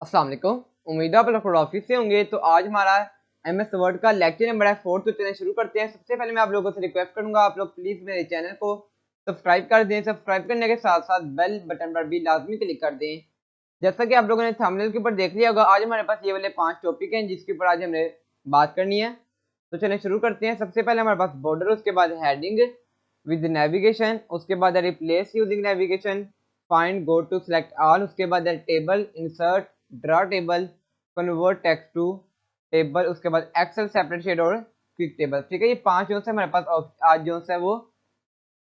अस्सलाम वालेकुम। उम्मीद है आप लोग ऑफिस से होंगे। तो आज हमारा एमएस वर्ड का लेक्चर नंबर है 4। तो चलिए शुरू करते हैं। सबसे पहले मैं आप लोगों से रिक्वेस्ट करूंगा, आप लोग प्लीज मेरे चैनल को सब्सक्राइब कर दें। सब्सक्राइब करने के साथ साथ बेल बटन पर भी लाजमी क्लिक कर दें। जैसा कि आप लोगों ने थंबनेल के ऊपर देख लिया होगा, आज हमारे पास ये वाले 5 टॉपिक हैं जिसके ऊपर आज हमने बात करनी है। तो चलिए शुरू करते हैं। सबसे पहले हमारे पास बॉर्डर, उसके बाद हेडिंग विद नेविगेशन, उसके बाद replace using navigation, find, go to, select all, उसके बाद table, insert, draw table, convert text to table, उसके बाद एक्सेल सेपरेट शेड और क्विक टेबल। ठीक है, ये 5 जो है हमारे पास आज जो है वो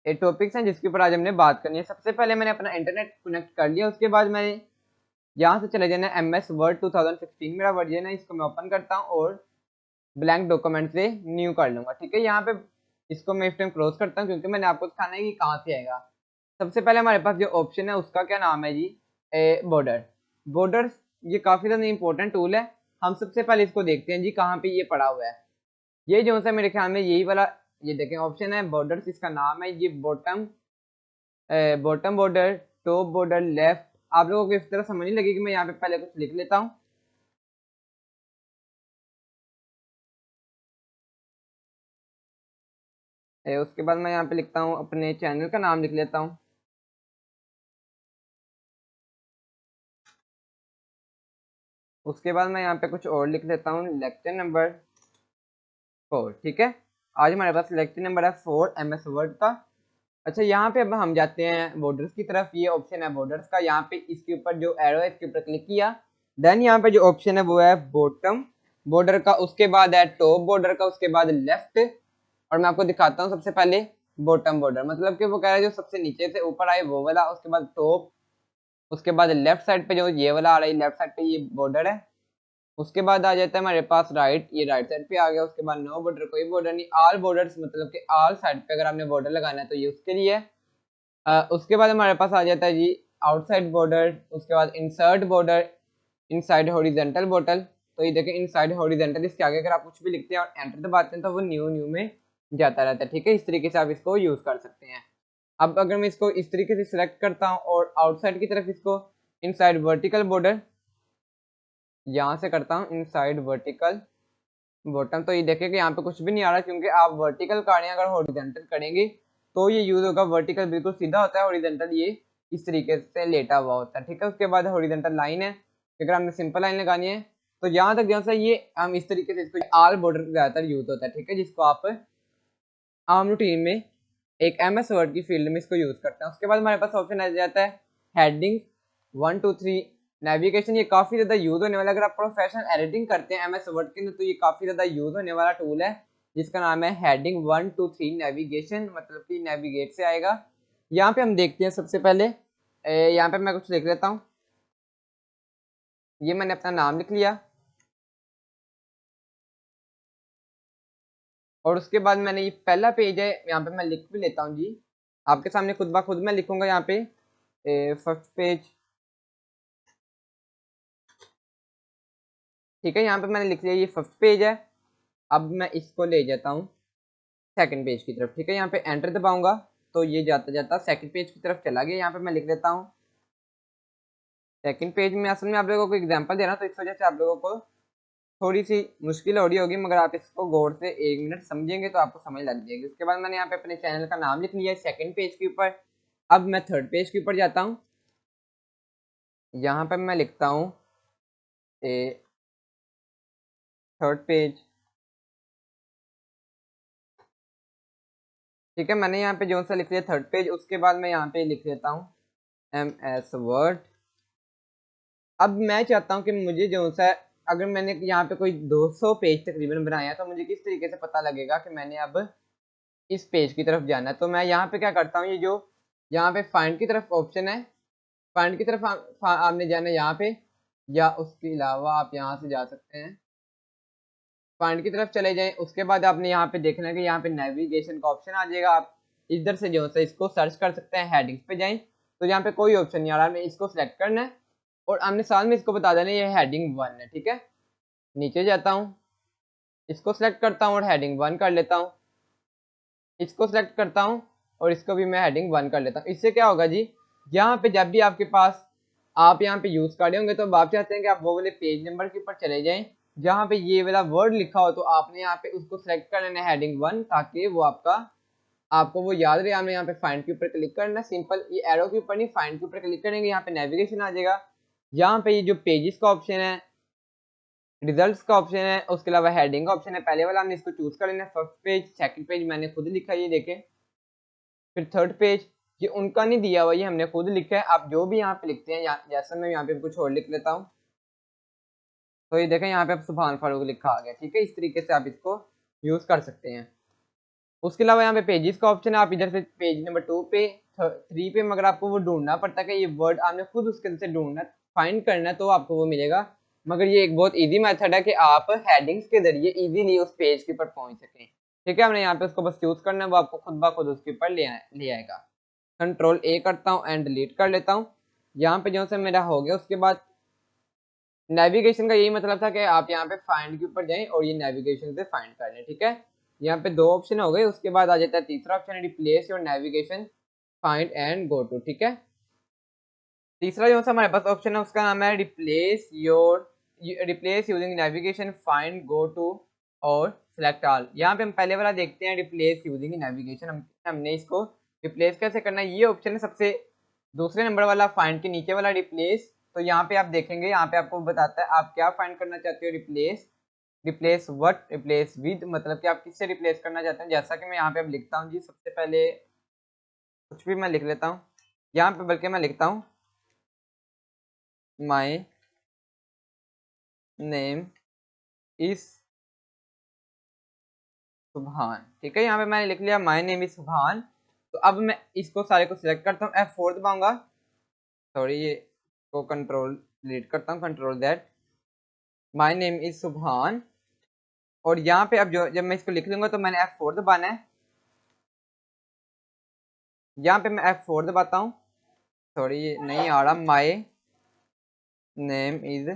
टॉपिक्स हैं जिसके ऊपर आज हमने बात करनी है। सबसे पहले मैंने अपना इंटरनेट कनेक्ट कर लिया, उसके बाद मैंने यहाँ से चले जाना एम एस वर्ड 2016 मेरा वर्जन है। इसको मैं ओपन करता हूँ और ब्लैंक डॉक्यूमेंट से न्यू कर लूंगा। ठीक है, यहाँ पे इसको मैं इस टाइम क्लोज करता हूँ क्योंकि मैंने आपको दिखाना है कि कहाँ से आएगा। सबसे पहले हमारे पास जो ऑप्शन है उसका क्या नाम है जी, बॉर्डर। बॉर्डर ये काफी ज्यादा इंपॉर्टेंट टूल है। हम सबसे पहले इसको देखते हैं जी कहाँ पे ये पड़ा हुआ है। ये जो है मेरे ख्याल में यही वाला, ये देखें ऑप्शन है बॉर्डर, इसका नाम है ये bottom bottom border, top border, left. आप लोगों को इस तरह समझ नहीं लगी कि मैं यहाँ पे पहले कुछ लिख लेता हूँ। उसके बाद मैं यहाँ पे लिखता हूँ, अपने चैनल का नाम लिख लेता हूँ। उसके बाद मैं यहाँ पे कुछ और लिख लेता हूँ, लेक्चर नंबर 4। ठीक है, आज हमारे पास लेक्चर नंबर है 4 एम एस वर्ड का। अच्छा, यहाँ पे अब हम जाते हैं बॉर्डर्स की तरफ। ये ऑप्शन है बॉर्डर्स का, यहाँ पे इसके ऊपर जो एरो है इसके ऊपर क्लिक किया। देन यहाँ पे जो ऑप्शन है वो है बॉटम बॉर्डर का, उसके बाद है टॉप बॉर्डर का, उसके बाद लेफ्ट। और मैं आपको दिखाता हूँ सबसे पहले बॉटम बॉर्डर, मतलब कि वो कह रहा है जो सबसे नीचे से ऊपर आए वो वाला, उसके बाद टॉप, उसके बाद लेफ्ट साइड पे जो ये वाला आ रहा है, लेफ्ट साइड पे ये बॉर्डर है। उसके बाद आ जाता है हमारे पास राइट, ये राइट साइड पे आ गया। उसके बाद नो बॉर्डर, कोई बॉर्डर नहीं। ऑल बॉर्डर्स, मतलब कि ऑल साइड पे अगर आपने बॉर्डर लगाना है तो ये उसके लिए है। उसके बाद हमारे पास आ जाता है जी आउटसाइड बॉर्डर, उसके बाद insert border, inside horizontal border. तो ये देखें इनसाइड हॉरिजेंटल, इसके आगे अगर आप कुछ भी लिखते हैं और एंटर दबाते हैं तो वो न्यू न्यू में जाता रहता है। ठीक है, इस तरीके से आप इसको यूज कर सकते हैं। अब अगर मैं इसको इस तरीके से सिलेक्ट करता हूँ और आउटसाइड की तरफ इसको इनसाइड वर्टिकल बॉर्डर यहाँ से करता हूँ, इनसाइड वर्टिकल बॉटम, तो ये देखें कि यहाँ पे कुछ भी नहीं आ रहा क्योंकि आप वर्टिकल कर रहे हैं। अगर हॉरिजेंटल करेंगे तो ये यूज होगा, वर्टिकल बिल्कुल सीधा होता है, हॉरिजेंटल ये इस तरीके से लेटा हुआ होता है। ठीक है, उसके बाद हॉरिजेंटल लाइन है, अगर हमने सिंपल लाइन लगानी है तो यहाँ तक जो है ये हम इस तरीके से इसको आल बॉर्डर ज्यादातर यूज होता है। ठीक है, जिसको आप आम रूटीन में एक एम एस वर्ड की फील्ड में इसको यूज करते हैं। उसके बाद हमारे पास ऑप्शन आ जाता है हेडिंग 1 2 3 नेविगेशन। ये काफी ज्यादा यूज होने वाला, अगर आप प्रोफेशनल एडिटिंग करते हैं एम एस वर्ड के अंदर तो ये काफी ज्यादा यूज होने वाला टूल है जिसका नाम है हेडिंग 1 2 3 नेविगेशन, मतलब कि नेविगेट से आएगा। यहाँ पे हम देखते हैं सबसे पहले, यहाँ पे मैं कुछ लिख लेता हूँ। ये मैंने अपना नाम लिख लिया और उसके बाद मैंने ये पहला पेज है, यहाँ पे मैं लिख भी लेता हूँ जी आपके सामने खुद ब खुद मैं लिखूंगा। यहाँ पे फर्स्ट पेज, ठीक है, यहाँ पे मैंने लिख लिया ये फर्स्ट पेज है। अब मैं इसको ले जाता हूँ सेकंड पेज की तरफ। ठीक है, यहाँ पे एंटर दबाऊंगा तो ये जाता जाता सेकंड पेज की तरफ चला गया। यहाँ पे मैं लिख लेता हूँ सेकंड पेज में। असल में आप लोगों को एग्जांपल देना तो इस वजह से आप लोगों को थोड़ी सी मुश्किल हो रही होगी, मगर आप इसको गौर से 1 मिनट समझेंगे तो आपको समझ लग जाएगी। उसके बाद मैंने यहाँ पे अपने चैनल का नाम लिख लिया है सेकंड पेज के ऊपर। अब मैं थर्ड पेज के ऊपर जाता हूँ, यहाँ पर मैं लिखता हूँ थर्ड पेज। ठीक है, मैंने यहाँ पे जो सा लिख लिया थर्ड पेज। उसके बाद मैं यहाँ पे लिख लेता हूँ एम एस वर्ड। अब मैं चाहता हूँ कि मुझे जो सा, अगर मैंने यहाँ पे कोई 200 पेज तकरीबन बनाया है तो मुझे किस तरीके से पता लगेगा कि मैंने अब इस पेज की तरफ जाना है। तो मैं यहाँ पे क्या करता हूँ, ये जो यहाँ पे फाइंड की तरफ ऑप्शन है, फाइंड की तरफ आपने जाना है यहाँ पे, या उसके अलावा आप यहाँ से जा सकते हैं फाइंड की तरफ चले जाएं। उसके बाद आपने यहाँ पे देखना है कि यहाँ पे नेविगेशन का ऑप्शन आ जाएगा। आप इधर से जो है इसको सर्च कर सकते हैं, हेडिंग्स पे जाएं तो यहाँ पे कोई ऑप्शन नहीं आ रहा, हमें इसको सिलेक्ट करना है और हमने साथ में इसको बता देना ये हेडिंग 1 है। ठीक है, नीचे जाता हूँ, इसको सिलेक्ट करता हूँ और हेडिंग 1 कर लेता हूँ। इसको सिलेक्ट करता हूँ और इसको भी मैं हेडिंग 1 कर लेता हूँ। इससे क्या होगा जी, यहाँ पे जब भी आपके पास आप यहाँ पे यूज कर रहे होंगे, तो अब आप चाहते हैं कि आप वो वाले पेज नंबर के ऊपर चले जाएं जहाँ पे ये वाला वर्ड लिखा हो, तो आपने यहाँ पे उसको सेलेक्ट कर लेना है हेडिंग 1, ताकि वो आपको वो याद रहे। आपने यहाँ पे फाइंड के ऊपर क्लिक करना है, सिंपल, ये एरो के ऊपर नहीं, फाइंड के ऊपर क्लिक करेंगे, यहाँ पे नेविगेशन आ जाएगा। यहाँ पे ये जो पेजेस का ऑप्शन है, रिजल्ट्स का ऑप्शन है, उसके अलावा हेडिंग का ऑप्शन है। पहले वाला हमने इसको चूज कर लेना है, फर्स्ट पेज, सेकंड पेज मैंने खुद लिखा है, ये देखें। फिर थर्ड पेज, ये उनका नहीं दिया हुआ, ये हमने खुद लिखा है। आप जो भी यहाँ पे लिखते हैं, जैसा मैं यहाँ पे कुछ और लिख लेता हूँ, तो ये देखें यहाँ पे अब सुभान फारूक लिखा आ गया, ठीक है। इस तरीके से आप इसको यूज कर सकते हैं। उसके अलावा यहाँ पे पेजेस का ऑप्शन है, आप इधर से पेज नंबर 2 पे, 3 पे, मगर आपको वो ढूंढना पड़ता है कि ये वर्ड आपने खुद उसके अंदर से ढूंढना, फाइंड करना है, तो आपको वो मिलेगा। मगर ये एक बहुत इजी मेथड है कि आप हेडिंग्स के जरिए इजीली उस पेज के ऊपर पहुंच सकें, ठीक है। हमने यहाँ पे उसको बस यूज करना है, वो आपको खुद ब खुद उसके ऊपर ले आएगा। कंट्रोल ए करता हूँ एंड डिलीट कर लेता हूँ। यहाँ पे जो से मेरा हो गया। उसके बाद नेविगेशन का यही मतलब था कि आप यहाँ पे फाइंड के ऊपर जाएं और ये नेविगेशन से फाइंड कर लें, ठीक है। यहाँ पे 2 ऑप्शन हो गए। उसके बाद आ जाता है तीसरा option, replace your navigation find and go to, ठीक है। तीसरा जो सा हमारे पास ऑप्शन है उसका नाम है replace using navigation find go to और सिलेक्ट ऑल। यहाँ पे हम पहले वाला देखते हैं, रिप्लेस यूजिंग नेविगेशन। हमने इसको रिप्लेस कैसे करना है, ये ऑप्शन है सबसे दूसरे नंबर वाला, फाइंड के नीचे वाला रिप्लेस। तो यहाँ पे आप देखेंगे, यहाँ पे आपको बताता है आप क्या फाइंड करना चाहते हो। रिप्लेस व्हाट, रिप्लेस विद, मतलब कि आप किससे रिप्लेस करना चाहते हैं। जैसा कि मैं यहाँ पे अब लिखता हूँ जी, सबसे पहले कुछ भी मैं लिख लेता हूँ यहाँ पे, बल्कि मैं लिखता हूँ माई नेम इज सुभान, ठीक है। यहाँ पे मैंने लिख लिया माई नेम इज सुभान। तो अब मैं इसको सारे को सिलेक्ट करता हूँ, F4 दबाऊंगा, सॉरी ये को कंट्रोल डिलीट करता हूँ, control that, my name is सुभान। और यहाँ पे अब जब मैं इसको लिख लूंगा तो मैंने F4 दबाना है। यहाँ पे मैं F4 दबाता हूँ, सॉरी ये नहीं आ रहा, माई नेम इज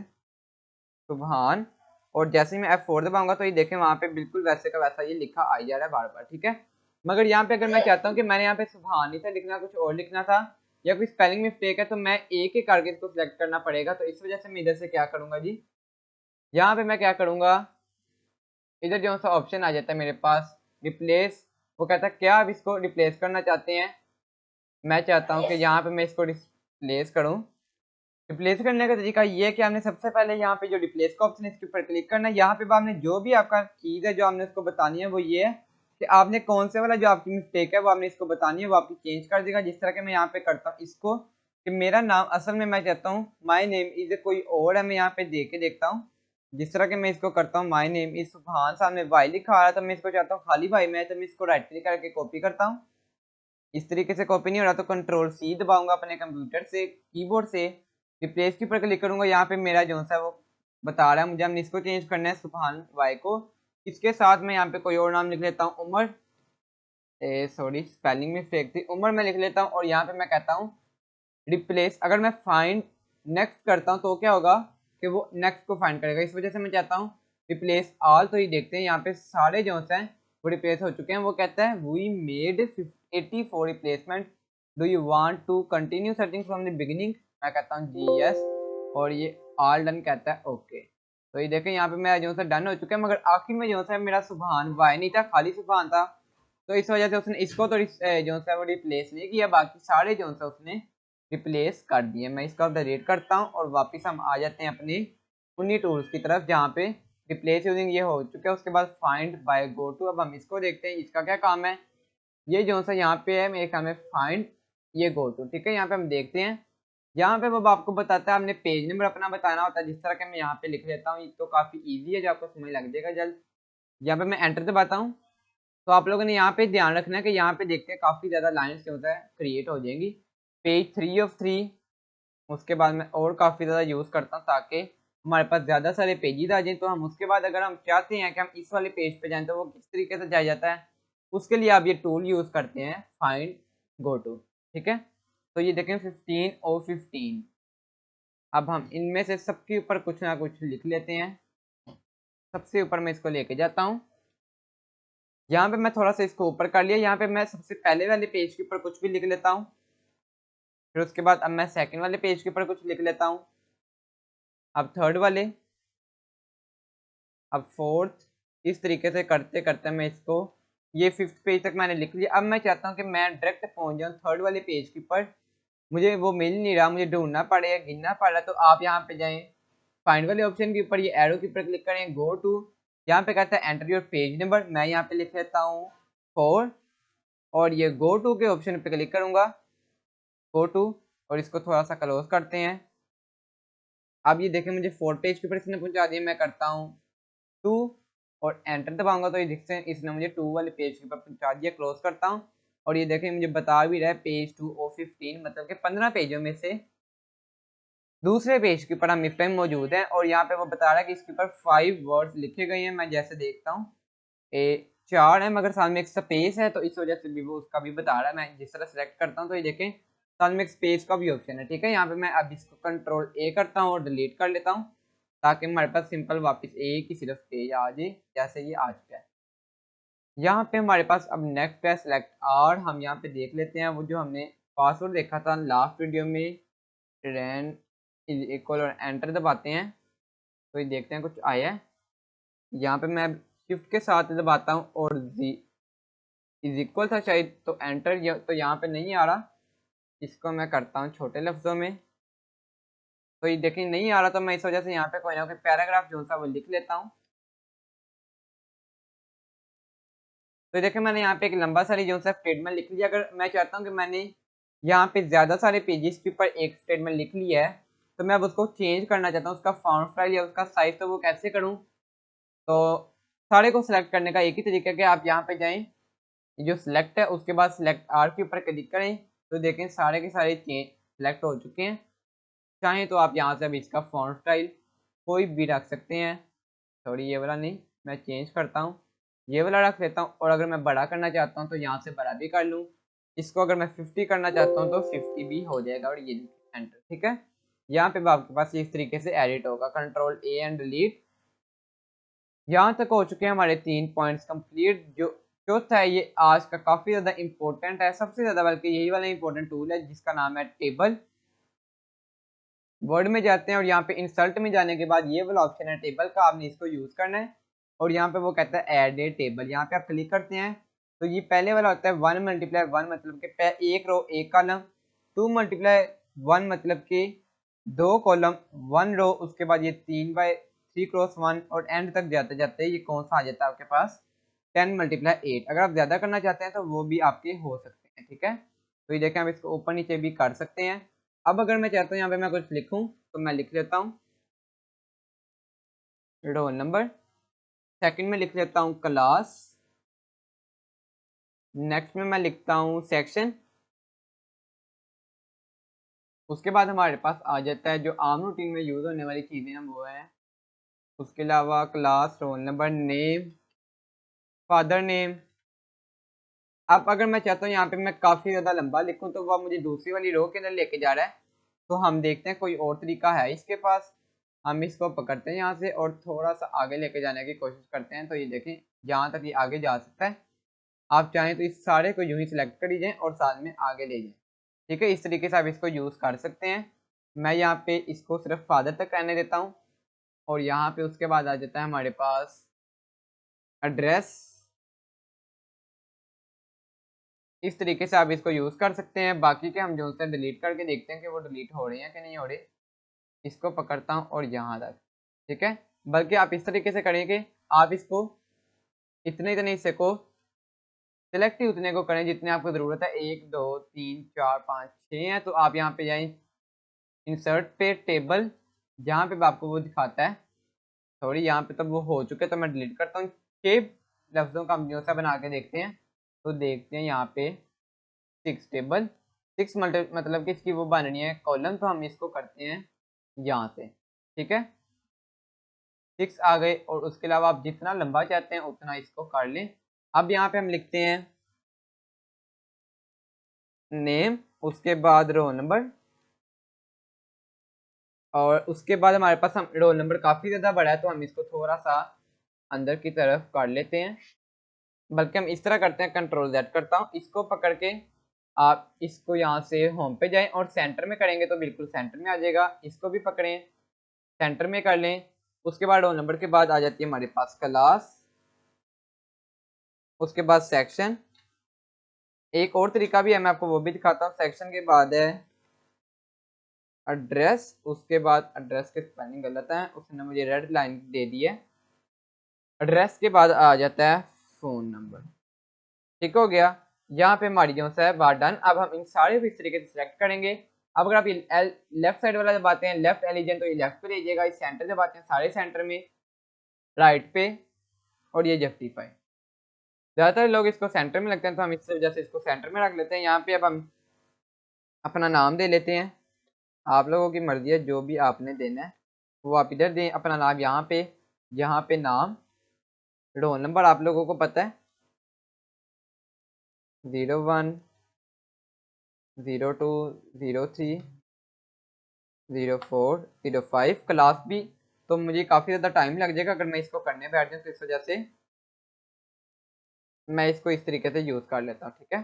सुभान। और जैसे ही मैं F4 दबाऊंगा तो ये देखें वहां पे बिल्कुल वैसे का वैसा ये लिखा आ जा रहा है बार बार, ठीक है। मगर यहाँ पे अगर मैं चाहता हूँ कि मैंने यहाँ पे सुभान नहीं था लिखना, कुछ और लिखना था, या कोई स्पेलिंग मिस्टेक है, तो मैं एक एक करके इसको सिलेक्ट करना पड़ेगा। तो इस वजह से मैं इधर से क्या करूंगा जी, यहाँ पे मैं क्या करूंगा, इधर जो सा ऑप्शन आ जाता है मेरे पास रिप्लेस, वो कहता है क्या आप इसको रिप्लेस करना चाहते हैं। मैं चाहता हूँ कि यहाँ पे मैं इसको रिप्लेस करूँ। रिप्लेस करने का तरीका ये है कि आपने सबसे पहले यहाँ पे जो रिप्लेस का ऑप्शन है इसके ऊपर क्लिक करना है। यहाँ पे आपने जो भी आपका चीज़ है जो आपने उसको बतानी है, वो ये है कि आपने कौन से वाला जो आपकी मिस्टेक है वो आपने इसको बतानी है, वो आपकी चेंज कर देगा। जिस तरह के मैं यहाँ पे करता हूँ इसको, कि मेरा नाम असल में मैं चाहता हूँ माई नेम इज कोई और है, मैं यहाँ पे दे के देखता हूँ। जिस तरह के मैं इसको करता हूँ, माई नेम इज सुभान, सामने वाई लिखा आ रहा है, तो मैं इसको चाहता हूँ खाली वाई में, तो मैं इसको राइट क्लिक करके कॉपी करता हूँ। इस तरीके से कॉपी नहीं हो रहा तो कंट्रोल सी दबाऊंगा अपने कंप्यूटर से, कीबोर्ड से, रिप्लेस के ऊपर क्लिक करूंगा। यहाँ पे मेरा जो सा वो बता रहा है मुझे, हमने इसको चेंज करना है सुभान वाई को। इसके साथ मैं यहाँ पे कोई और नाम लिख लेता हूँ, उमर, सॉरी स्पेलिंग मिस्टेक थी, उमर मैं लिख लेता हूँ। और यहाँ पे मैं कहता हूँ रिप्लेस। अगर मैं फाइंड नेक्स्ट करता हूँ तो क्या होगा कि वो नेक्स्ट को फाइंड करेगा, इस वजह से मैं चाहता हूँ रिप्लेस ऑल। तो ये देखते हैं यहाँ पे सारे जो हैं वो रिप्लेस हो चुके हैं। वो कहता है we made 84 replacement, do you want to continue searching from the beginning. मैं कहता हूँ जी यस, और ये ऑल डन कहता है ओके। तो ये देखें यहाँ पे मेरा जो सा डन हो चुका है। मगर आखिर में जो सा मेरा सुभान वाई नहीं था, खाली सुभान था, तो इस वजह से उसने इसको तो जो सा वो रिप्लेस नहीं किया, बाकी सारे जो सा उसने रिप्लेस कर दिए। मैं इसका डिलीट करता हूँ और वापस हम आ जाते हैं अपने उन्हीं टूल्स की तरफ जहाँ पे रिप्लेस यूजिंग ये हो चुका है। उसके बाद फाइंड बाय गो टू, अब हम इसको देखते हैं इसका क्या काम है। ये जो सा यहाँ पे है मेरे ख्याल में फाइंड ये गो टू, ठीक है। यहाँ पे हम देखते हैं, यहाँ पे वो आपको बताता है आपने पेज नंबर अपना बताना होता है, जिस तरह के मैं यहाँ पे लिख लेता हूँ। ये तो काफी ईजी है, जो आपको समझ लग जाएगा जल्द। यहाँ पे मैं एंटर दबाता हूँ, तो आप लोगों ने यहाँ पे ध्यान रखना है कि यहाँ पे देखते हैं काफी ज्यादा लाइन्स जो होता है क्रिएट हो जाएंगी, पेज 3 ऑफ 3। उसके बाद मैं और काफ़ी ज़्यादा यूज़ करता हूँ ताकि हमारे पास ज़्यादा सारे पेजेस आ जाएं। तो हम उसके बाद अगर हम चाहते हैं कि हम इस वाले पेज पे जाएं तो वो किस तरीके से जाया जाता है, उसके लिए आप ये टूल यूज़ करते हैं फाइंड गो टू, ठीक है। तो ये देखें 15 और 15। अब हम इनमें से सबके ऊपर कुछ ना कुछ लिख लेते हैं। सबसे ऊपर मैं इसको लेके जाता हूँ, यहाँ पे मैं थोड़ा सा इसको ऊपर कर लिया। यहाँ पे मैं सबसे पहले वाले पेज के ऊपर कुछ भी लिख लेता हूँ, फिर उसके बाद अब मैं सेकंड वाले पेज के ऊपर कुछ लिख लेता हूँ, अब थर्ड वाले, अब फोर्थ। इस तरीके से करते करते मैं इसको, ये फिफ्थ पेज तक मैंने लिख लिया। अब मैं चाहता हूँ कि मैं डायरेक्ट पहुँच जाऊँ थर्ड वाले पेज के ऊपर, मुझे वो मिल नहीं रहा, मुझे ढूंढना पड़ेगा, गिनना पड़ रहा। तो आप यहाँ पे जाएं, फाइंड वाले ऑप्शन के ऊपर, ये एरो के ऊपर क्लिक करें, गो टू, यहाँ पे कहता है एंटर योर पेज नंबर, मैं यहाँ पे लिख लेता हूँ 4, और ये गो टू के ऑप्शन पे क्लिक करूंगा, गो टू, और इसको थोड़ा सा क्लोज करते हैं। अब ये देखें मुझे 4 पेज के ऊपर इसने पहुंचा दिया, मैं करता हूँ 2 और एंटर दबाऊंगा तो ये देखते हैं इसने मुझे 2 वाले पेज के ऊपर पहुंचा दिया। क्लोज करता हूँ और ये देखें मुझे बता भी रहा है पेज 2 ऑफ 15, मतलब कि 15 पेजों में से दूसरे पेज के ऊपर हम इस टाइम मौजूद हैं। और यहाँ पे वो बता रहा है कि इसके ऊपर 5 वर्ड्स लिखे गए हैं। मैं जैसे देखता हूँ 4 है, मगर साथ में एक स्पेस है, तो इस वजह से भी वो उसका भी बता रहा है। मैं जिस तरह सेलेक्ट करता हूँ तो ये देखें साथ में एक स्पेस का भी ऑप्शन है, ठीक है। यहाँ पे मैं अब इसको कंट्रोल ए करता हूँ और डिलीट कर लेता हूँ, ताकि हमारे पास सिंपल वापस एक ही सिर्फ पेज आ जाए जैसे ये आज का है। यहाँ पे हमारे पास अब नेक्स्ट है सेलेक्ट आर। हम यहाँ पे देख लेते हैं वो जो हमने पासवर्ड देखा था लास्ट वीडियो में, रैन इज इक्वल, और एंटर दबाते हैं तो ये देखते हैं कुछ आया है। यहाँ पे मैं शिफ्ट के साथ दबाता हूँ और जी इज इक्वल था शायद, तो एंटर, तो यहाँ पे नहीं आ रहा। इसको मैं करता हूँ छोटे लफ्जों में, तो ये देखिए नहीं आ रहा, तो मैं इस वजह से यहाँ पे कोई ना कोई पैराग्राफ जो सा वो लिख लेता हूँ। तो देखिए मैंने यहाँ पे एक लंबा सारी जो सा स्टेटमेंट लिख लिया। अगर मैं चाहता हूँ कि मैंने यहाँ पे ज़्यादा सारे पेजेस के ऊपर एक स्टेटमेंट लिख लिया है, तो मैं अब उसको चेंज करना चाहता हूँ, उसका फॉन्ट स्टाइल या उसका साइज, तो वो कैसे करूँ। तो सारे को सिलेक्ट करने का एक ही तरीका है कि आप यहाँ पे जाएं, जो सिलेक्ट है उसके बाद सिलेक्ट आर के ऊपर क्लिक करें, तो देखें सारे के सारे चेंज सिलेक्ट हो चुके हैं। चाहें तो आप यहाँ से अभी इसका फॉन्ट स्टाइल कोई भी रख सकते हैं, सॉरी ये वाला नहीं, मैं चेंज करता हूँ, ये वाला रख लेता हूँ। और अगर मैं बड़ा करना चाहता हूँ तो यहाँ से बड़ा भी कर लूँ, इसको अगर मैं 50 करना चाहता हूँ तो 50 भी हो जाएगा, और ये एंटर, ठीक है। यहाँ पे आपके पास इस तरीके से एडिट होगा, कंट्रोल ए एंड डिलीट। यहाँ तक हो चुके हैं हमारे 3 पॉइंट्स कंप्लीट। जो चौथा है ये आज का काफ़ी ज़्यादा इंपॉर्टेंट है, सबसे ज़्यादा, बल्कि यही वाला इंपॉर्टेंट टूल है जिसका नाम है टेबल। वर्ड में जाते हैं और यहाँ पे इंसर्ट में जाने के बाद ये वाला ऑप्शन है टेबल का, आपने इसको यूज़ करना है। और यहाँ पे वो कहता है ऐड ए टेबल, यहाँ पे आप क्लिक करते हैं तो ये पहले वाला होता है 1 मल्टीप्लाई 1, मतलब कि एक रो एक कॉलम, 2 मल्टीप्लाई 1 मतलब कि 2 कॉलम 1 रो, उसके बाद ये 3/3 क्रॉस 1, और एंड तक जाते जाते ये कौन सा आ जाता है आपके पास 10 मल्टीप्लाई 8। अगर आप ज़्यादा करना चाहते हैं तो वो भी आपके हो सकते हैं, ठीक है। तो ये देखें, आप इसको ऊपर नीचे भी कर सकते हैं। अब अगर मैं चाहता हूँ यहाँ पे मैं कुछ लिखूँ तो मैं लिख लेता हूँ रोल नंबर, सेकंड में लिख लेता हूँ क्लास, नेक्स्ट में मैं लिखता हूँ सेक्शन, उसके बाद हमारे पास आ जाता है जो आम रूटीन में यूज़ होने वाली चीज़ें हैं वो है, उसके अलावा class, roll number, name, father name. अब अगर मैं चाहता हूँ यहाँ पे मैं काफ़ी ज़्यादा लंबा लिखूँ तो वह मुझे दूसरी वाली रो के अंदर लेके जा रहा है। तो हम देखते हैं कोई और तरीका है इसके पास। हम इसको पकड़ते हैं यहाँ से और थोड़ा सा आगे लेके जाने की कोशिश करते हैं। तो ये देखें जहाँ तक ये आगे जा सकता है, आप चाहें तो इस सारे को यूँ ही सिलेक्ट कर लीजिए और साथ में आगे ले जाएं, ठीक है। इस तरीके से आप इसको यूज़ कर सकते हैं। मैं यहाँ पे इसको सिर्फ फादर तक रहने देता हूँ, और यहाँ पे उसके बाद आ जाता है हमारे पास एड्रेस। इस तरीके से आप इसको यूज़ कर सकते हैं। बाकी के हम जो से डिलीट करके देखते हैं कि वो डिलीट हो रहे हैं कि नहीं हो रहे। इसको पकड़ता हूँ और यहाँ तक, ठीक है। बल्कि आप इस तरीके से करें कि आप इसको इतने इतने हिस्से को सिलेक्ट ही उतने को करें जितने आपको ज़रूरत है। 1 2 3 4 5 6 है, तो आप यहाँ पे जाएं इंसर्ट पे टेबल, जहाँ पे आपको वो दिखाता है, सॉरी यहाँ पे तब वो हो चुके, तो मैं डिलीट करता हूँ। 6 लफ्ज़ों का हम जो सा बना के देखते हैं, तो देखते हैं यहाँ पे 6 टेबल, 6 मतलब कि इसकी वो बननी है कॉलम, तो हम इसको करते हैं यहाँ से, ठीक है। 6 आ गए, और उसके अलावा आप जितना लंबा चाहते हैं उतना इसको कर लें। अब यहाँ पे हम लिखते हैं नेम, उसके बाद रोल नंबर, और उसके बाद हमारे पास हम रोल नंबर काफ़ी ज़्यादा बड़ा है तो हम इसको थोड़ा सा अंदर की तरफ कर लेते हैं। बल्कि हम इस तरह करते हैं, कंट्रोल Z करता हूँ, इसको पकड़ के आप इसको यहाँ से होम पे जाएं और सेंटर में करेंगे तो बिल्कुल सेंटर में आ जाएगा। इसको भी पकड़ें, सेंटर में कर लें। उसके बाद रोल नंबर के बाद आ जाती है हमारे पास क्लास, उसके बाद सेक्शन। एक और तरीका भी है, मैं आपको वो भी दिखाता हूँ। सेक्शन के बाद है एड्रेस, उसके बाद एड्रेस के स्पेलिंग गलत है, उसने मुझे रेड लाइन दे दी है। एड्रेस के बाद आ जाता है फ़ोन नंबर। ठीक हो गया। यहाँ पे हमारी जो है बात डन। अब हम इन सारे को इस तरीके से सिलेक्ट करेंगे। अब अगर आप ये लेफ्ट साइड वाला जब आते हैं लेफ्ट एलिजन, तो ये लेफ्ट पे लीजिएगा। इस सेंटर जब आते हैं सारे सेंटर में, राइट पे, और ये जस्टिफाई। ज़्यादातर लोग इसको सेंटर में लगते हैं तो हम इस वजह से इसको सेंटर में रख लेते हैं। यहाँ पे अब हम अपना नाम दे लेते हैं। आप लोगों की मर्जी है, जो भी आपने देना है वो आप इधर दें अपना नाम। यहाँ पे नाम, रोल नंबर आप लोगों को पता है 01, 02, 03, 04, 05। क्लास भी तो मुझे काफ़ी ज़्यादा टाइम लग जाएगा अगर मैं इसको करने बैठ जाऊँ, तो इस वजह से मैं इसको इस तरीके से यूज़ कर लेता हूँ। ठीक है,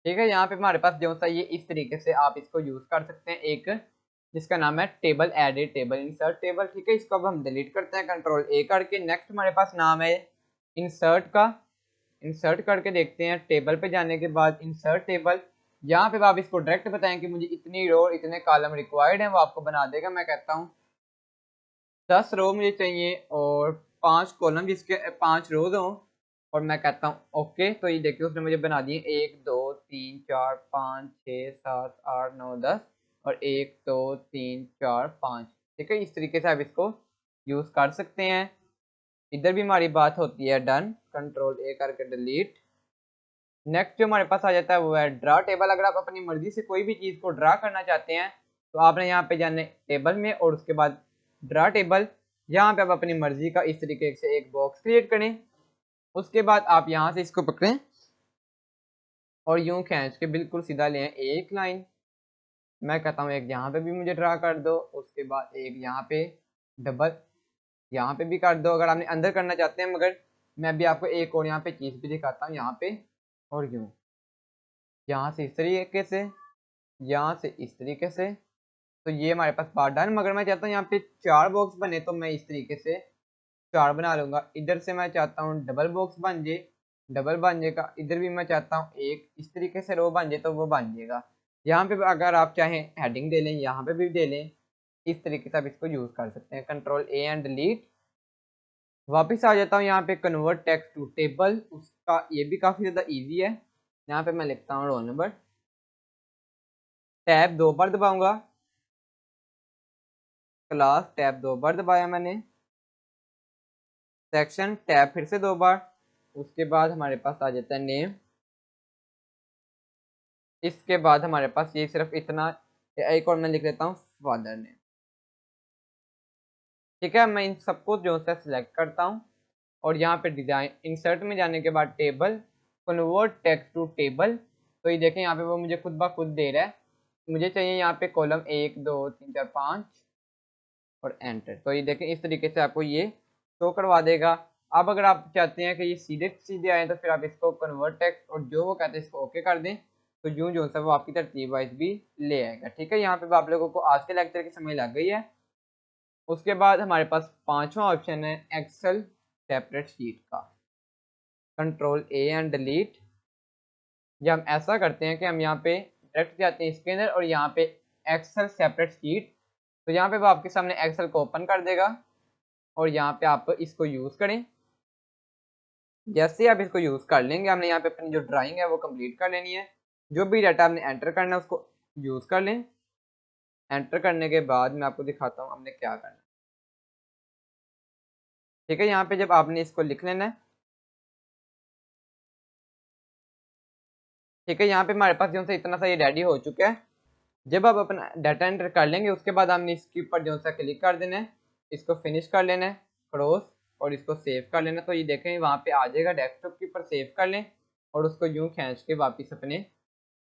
ठीक है। यहाँ पे हमारे पास जो सा ये इस तरीके से आप इसको यूज़ कर सकते हैं, एक जिसका नाम है table, edit table, insert table. ठीक है, इसको अब हम डिलीट करते हैं कंट्रोल ए करके। नेक्स्ट हमारे पास नाम है इंसर्ट का। इंसर्ट करके देखते हैं, टेबल पे जाने के बाद इंसर्ट टेबल। यहाँ पे आप इसको डायरेक्ट बताएं कि मुझे इतनी रो इतने कॉलम रिक्वायर्ड है, वो आपको बना देगा। मैं कहता हूँ 10 रो मुझे चाहिए और 5 कॉलम जिसके 5 रोज हों, और मैं कहता हूँ ओके। तो ये देखिए उसने मुझे बना दिए 1 2 3 4 5 6 7 8 9 10 और 1 2 3 4 5। ठीक है, इस तरीके से आप इसको यूज़ कर सकते हैं। इधर भी हमारी बात होती है डन, कंट्रोल ए करके डिलीट। नेक्स्ट जो हमारे पास आ जाता है वो है ड्रा टेबल। अगर आप अपनी मर्जी से कोई भी चीज़ को ड्रा करना चाहते हैं तो आपने यहाँ पे जाने टेबल में और उसके बाद ड्रा टेबल। यहाँ पे आप अपनी मर्जी का इस तरीके से एक बॉक्स क्रिएट करें। उसके बाद आप यहाँ से इसको पकड़ें और यूं खींच के बिल्कुल सीधा लें एक लाइन। मैं कहता हूँ एक यहाँ पे भी मुझे ड्रा कर दो, उसके बाद एक यहाँ पे डबल यहाँ पे भी कर दो अगर आपने अंदर करना चाहते हैं। मगर मैं भी आपको एक और यहाँ पे चीज़ भी दिखाता हूँ। यहाँ पे और यूं यहाँ से इस तरीके से, यहाँ से इस तरीके से। तो ये हमारे पास पार्ट डन। मगर मैं चाहता हूँ यहाँ पे 4 बॉक्स बने तो मैं इस तरीके से 4 बना लूँगा। इधर से मैं चाहता हूँ डबल बॉक्स बन जाए, डबल बन जाएगा। इधर भी मैं चाहता हूँ एक इस तरीके से रो बन जाए तो वो बन जाएगा। यहाँ पे अगर आप चाहें हेडिंग दे लें, यहाँ पे भी दे लें। इस तरीके से आप इसको यूज़ कर सकते हैं। Control A and delete. वापस आ जाता हूँ यहाँ पे कन्वर्ट टेक्स्ट टू टेबल। उसका ये भी काफ़ी ज़्यादा ईजी है। यहाँ पे मैं लिखता हूँ रोल नंबर, टैब 2 बार दबाऊंगा, क्लास टैब 2 बार दबाया मैंने, सेक्शन टैब फिर से 2 बार। उसके बाद हमारे पास आ जाता है नेम। इसके बाद हमारे पास ये सिर्फ इतना, एक और मैं लिख लेता हूँ फादर नेम। ठीक है, मैं इन सबको जो है सिलेक्ट करता हूँ और यहाँ पे डिजाइन इंसर्ट में जाने के बाद table, convert text to table. तो ये देखें यहाँ पे वो मुझे खुद ब खुद दे रहा है। मुझे चाहिए यहाँ पे कॉलम 1 2 3 4 5 और एंटर। तो ये देखें इस तरीके से आपको ये शो करवा देगा। अब अगर आप चाहते हैं कि ये सीधे सीधे आए तो फिर आप इसको कन्वर्ट टेक्स्ट और जो वो कहते हैं इसको ओके कर दें, तो यूं जो सा वो आपकी तरतीब वाइज भी ले आएगा। ठीक है, यहाँ पे आप लोगों को आज के लेक्चर की समझ लग गई है। उसके बाद हमारे पास 5वां ऑप्शन है एक्सेल सेपरेट शीट का। Control A and delete. या हम ऐसा करते हैं कि हम यहाँ पे डायरेक्ट जाते हैं इसके अंदर और यहाँ पे एक्सेल सेपरेट शीट। तो यहाँ पे वो आपके सामने एक्सेल को ओपन कर देगा और यहाँ पे आप इसको यूज़ करें। जैसे आप इसको यूज़ कर लेंगे, हमने यहाँ पे अपनी जो ड्राइंग है वो कंप्लीट कर लेनी है। जो भी डाटा आपने एंटर करना है उसको यूज़ कर लें। एंटर करने के बाद मैं आपको दिखाता हूँ हमने क्या करना है। ठीक है, यहाँ पे जब आपने इसको लिख लेना है। ठीक है, यहाँ पे हमारे पास जो से इतना सा ये रेडी हो चुका है। जब आप अपना डाटा एंटर कर लेंगे उसके बाद हमने इसके ऊपर जो सा क्लिक कर देना है, इसको फिनिश कर लेना है क्रॉस और इसको सेव कर लेना। तो ये देखें वहाँ पे आ जाएगा, डेस्कटॉप के ऊपर सेव कर लें और उसको यूँ खींच के वापस अपने,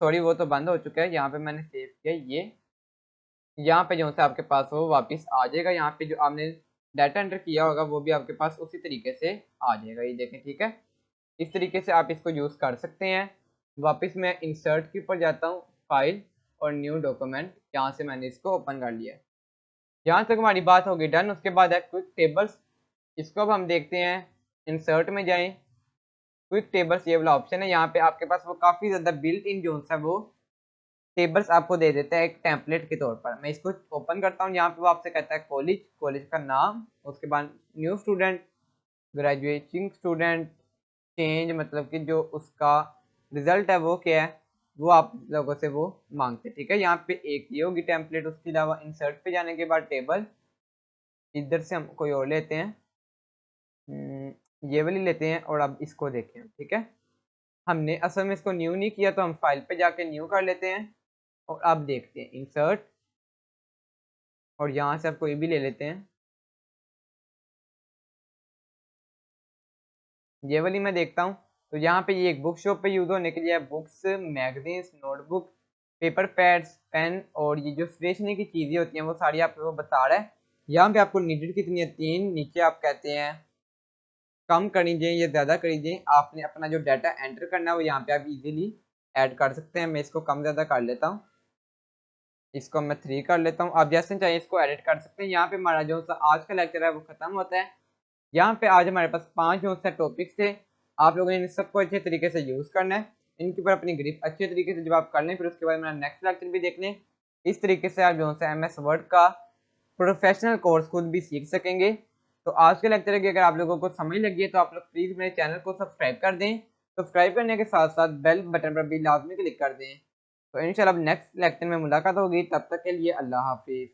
सॉरी वो तो बंद हो चुका है, यहाँ पे मैंने सेव किया ये यहाँ पे जो है आपके पास वो वापस आ जाएगा। यहाँ पे जो आपने डाटा एंटर किया होगा वो भी आपके पास उसी तरीके से आ जाएगा, ये देखें, ठीक है। इस तरीके से आप इसको यूज़ कर सकते हैं। वापस मैं इंसर्ट के ऊपर जाता हूँ, फाइल और न्यू डॉक्यूमेंट, यहाँ से मैंने इसको ओपन कर लिया। यहाँ तक हमारी बात होगी डन। उसके बाद है क्विक टेबल्स, इसको अब हम देखते हैं। इंसर्ट में जाएं, क्विक टेबल्स ये वाला ऑप्शन है। यहाँ पे आपके पास वो काफ़ी ज़्यादा बिल्ट इन जो है वो टेबल्स आपको दे देता है एक टेम्पलेट के तौर पर। मैं इसको ओपन करता हूँ। यहाँ पे वो आपसे कहता है कॉलेज, कॉलेज का नाम, उसके बाद new student, graduating student, change मतलब कि जो उसका रिजल्ट है वो क्या है, वो आप लोगों से वो मांगते हैं, ठीक है। यहाँ पे एक ये होगी टेम्पलेट। उसके अलावा इंसर्ट पे जाने के बाद टेबल, इधर से हम कोई और लेते हैं, ये वाली लेते हैं और अब इसको देखें, ठीक है। हमने असल में इसको न्यू नहीं किया तो हम फाइल पे जाके न्यू कर लेते हैं और अब देखते हैं इंसर्ट, और यहाँ से आप कोई भी ले लेते हैं। ये वाली मैं देखता हूँ तो यहाँ पे ये एक बुक शॉप पे यूज़ होने के लिए books, magazines, notebook, paper pads, pen और ये जो स्टेशनरी की चीज़ें होती हैं वो सारी आपको बता रहा है। यहाँ पे आपको नीडेड कितनी है, 3, नीचे आप कहते हैं कम कर दीजिए या ज़्यादा कर दीजिए। आपने अपना जो डाटा एंटर करना है वो यहाँ पे आप इजीली ऐड कर सकते हैं। मैं इसको कम ज़्यादा कर लेता हूँ, इसको मैं 3 कर लेता हूँ। आप जैसे चाहिए इसको एडिट कर सकते हैं। यहाँ पे हमारा जो सा आज का लेक्चर है वो ख़त्म होता है। यहाँ पे आज हमारे पास 5 जो सा टॉपिक्स थे। आप लोगों ने इन सबको अच्छे तरीके से यूज़ करना है, इनके ऊपर अपनी ग्रिप अच्छे तरीके से जब आप कर लें फिर उसके बाद मेरा नेक्स्ट लेक्चर भी देख लें। इस तरीके से आप जो सा MS वर्ड का प्रोफेशनल कोर्स खुद भी सीख सकेंगे। तो आज के लेक्चर की अगर आप लोगों को समझ लगी है तो आप लोग प्लीज़ मेरे चैनल को सब्सक्राइब कर दें। सब्सक्राइब करने के साथ साथ बेल बटन पर भी लाजमी क्लिक कर दें। तो इंशाल्लाह अब नेक्स्ट लेक्चर में मुलाकात होगी, तब तक के लिए अल्लाह हाफिज़।